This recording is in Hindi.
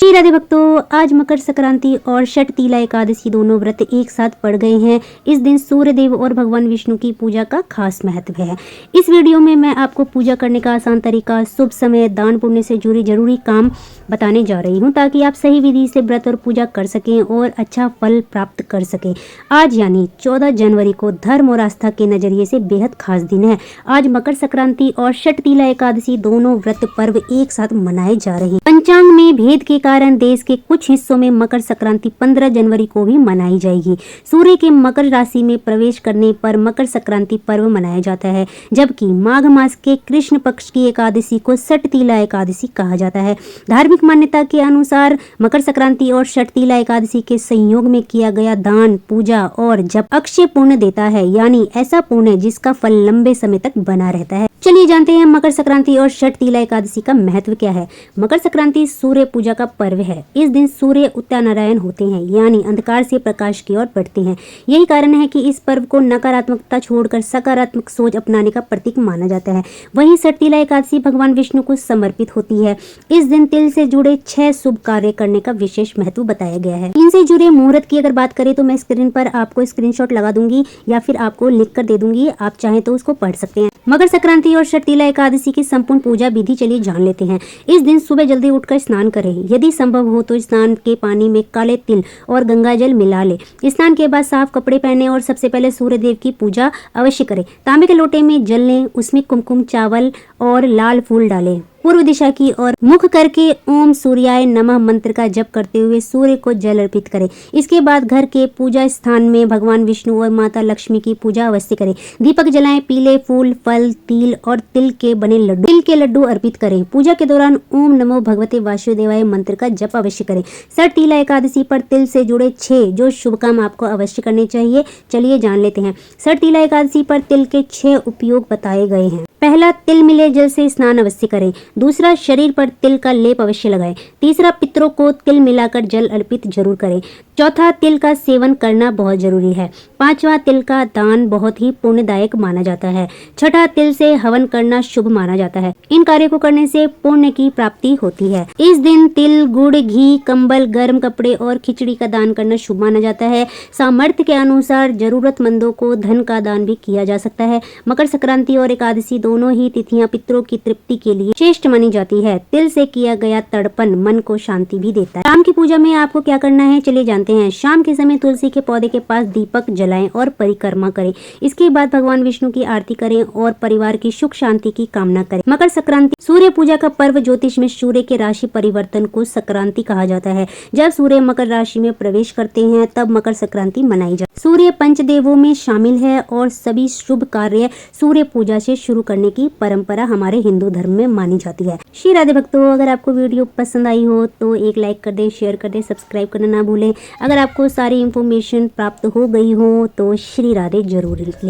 श्री राधे भक्तों, आज मकर संक्रांति और षठ तीला एकादशी दोनों व्रत एक साथ पड़ गए हैं। इस दिन सूर्य देव और भगवान विष्णु की पूजा का खास महत्व है। इस वीडियो में मैं आपको पूजा करने का आसान तरीका, शुभ समय, दान पुण्य से जुड़ी जरूरी काम बताने जा रही हूँ ताकि आप सही विधि से व्रत और पूजा कर सकें और अच्छा फल प्राप्त कर सकें। आज यानी 14 जनवरी को धर्म और आस्था के नजरिए से बेहद खास दिन है। आज मकर संक्रांति और षठ तीला एकादशी दोनों व्रत पर्व एक साथ मनाए जा रहे हैं। पंचांग में भेद के कारण देश के कुछ हिस्सों में मकर संक्रांति 15 जनवरी को भी मनाई जाएगी। सूर्य के मकर राशि में प्रवेश करने पर मकर संक्रांति पर्व मनाया जाता है, जबकि माघ मास के कृष्ण पक्ष की एकादशी को षठ तीला एकादशी कहा जाता है। धार्मिक मान्यता के अनुसार मकर संक्रांति और षठ तीला एकादशी के संयोग में किया गया दान, पूजा और जप अक्षय पुण्य देता है, यानी ऐसा पुण्य जिसका फल लंबे समय तक बना रहता है। चलिए जानते हैं मकर संक्रांति और षठ तीला एकादशी का महत्व क्या है। मकर संक्रांति सूर्य पूजा का पर्व है। इस दिन सूर्य उत्तरायण होते हैं, यानी अंधकार से प्रकाश की ओर बढ़ते हैं। यही कारण है कि इस पर्व को नकारात्मकता छोड़कर सकारात्मक सोच अपनाने का प्रतीक माना जाता है। वहीं षठ तीला एकादशी भगवान विष्णु को समर्पित होती है। इस दिन तिल से जुड़े 6 शुभ कार्य करने का विशेष महत्व बताया गया है। इनसे जुड़े मुहूर्त की अगर बात करें तो मैं स्क्रीन पर आपको स्क्रीनशॉट लगा दूंगी या फिर आपको लिख कर दे दूंगी, आप चाहें तो उसको पढ़ सकते हैं। मकर संक्रांति और षठ तीला एकादशी की संपूर्ण पूजा विधि चलिए जान लेते हैं। इस दिन सुबह जल्दी उठकर स्नान करें। यदि संभव हो तो स्नान के पानी में काले तिल और गंगा जल मिला ले। स्नान के बाद साफ कपड़े पहने और सबसे पहले सूर्य देव की पूजा अवश्य करें। तांबे के लोटे में जल लें, उसमें कुमकुम, चावल और लाल फूल डालें। पूर्व दिशा की ओर मुख करके ओम सूर्याय नमः मंत्र का जप करते हुए सूर्य को जल अर्पित करें। इसके बाद घर के पूजा स्थान में भगवान विष्णु और माता लक्ष्मी की पूजा अवश्य करें। दीपक जलाएं, पीले फूल, फल, तिल और तिल के लड्डू अर्पित करें। पूजा के दौरान ओम नमो भगवते वासुदेवाय मंत्र का जप अवश्य करें। षठ तीला एकादशी पर तिल से जुड़े 6 जो शुभ काम आपको अवश्य करने चाहिए, चलिए जान लेते हैं। षठ तीला एकादशी पर तिल के 6 उपयोग बताए गए हैं। पहला, तिल मिले जल से स्नान अवश्य करें। दूसरा, शरीर पर तिल का लेप अवश्य लगाएं। तीसरा, पितरों को तिल मिलाकर जल अर्पित जरूर करें। चौथा, तिल का सेवन करना बहुत जरूरी है। पांचवा, तिल का दान बहुत ही पुण्यदायक माना जाता है। छठा, तिल से हवन करना शुभ माना जाता है। इन कार्यों को करने से पुण्य की प्राप्ति होती है। इस दिन तिल, गुड़, घी, कंबल, गर्म कपड़े और खिचड़ी का दान करना शुभ माना जाता है। सामर्थ्य के अनुसार जरूरतमंदों को धन का दान भी किया जा सकता है। मकर संक्रांति और एकादशी दोनों ही तिथियां पितरों की तृप्ति के लिए श्रेष्ठ मानी जाती है। तिल से किया गया तर्पण मन को शांति भी देता है। शाम की पूजा में आपको क्या करना है, चलिए जानते हैं। शाम के समय तुलसी के पौधे के पास दीपक जलाएं और परिक्रमा करें। इसके बाद भगवान विष्णु की आरती करें और परिवार की सुख शांति की कामना करें। मकर संक्रांति सूर्य पूजा का पर्व। ज्योतिष में सूर्य के राशि परिवर्तन को संक्रांति कहा जाता है। जब सूर्य मकर राशि में प्रवेश करते हैं तब मकर संक्रांति मनाई जाती है। सूर्य पंचदेवों में शामिल है और सभी शुभ कार्य सूर्य पूजा से शुरू करने की परंपरा हमारे हिंदू धर्म में मानी जाती है। श्री राधे भक्तों, अगर आपको वीडियो पसंद आई हो तो एक लाइक कर दे, शेयर कर दे, सब्सक्राइब करना ना भूलें। अगर आपको सारी इन्फॉर्मेशन प्राप्त हो गई हो तो श्री राधे जरूर लिखें।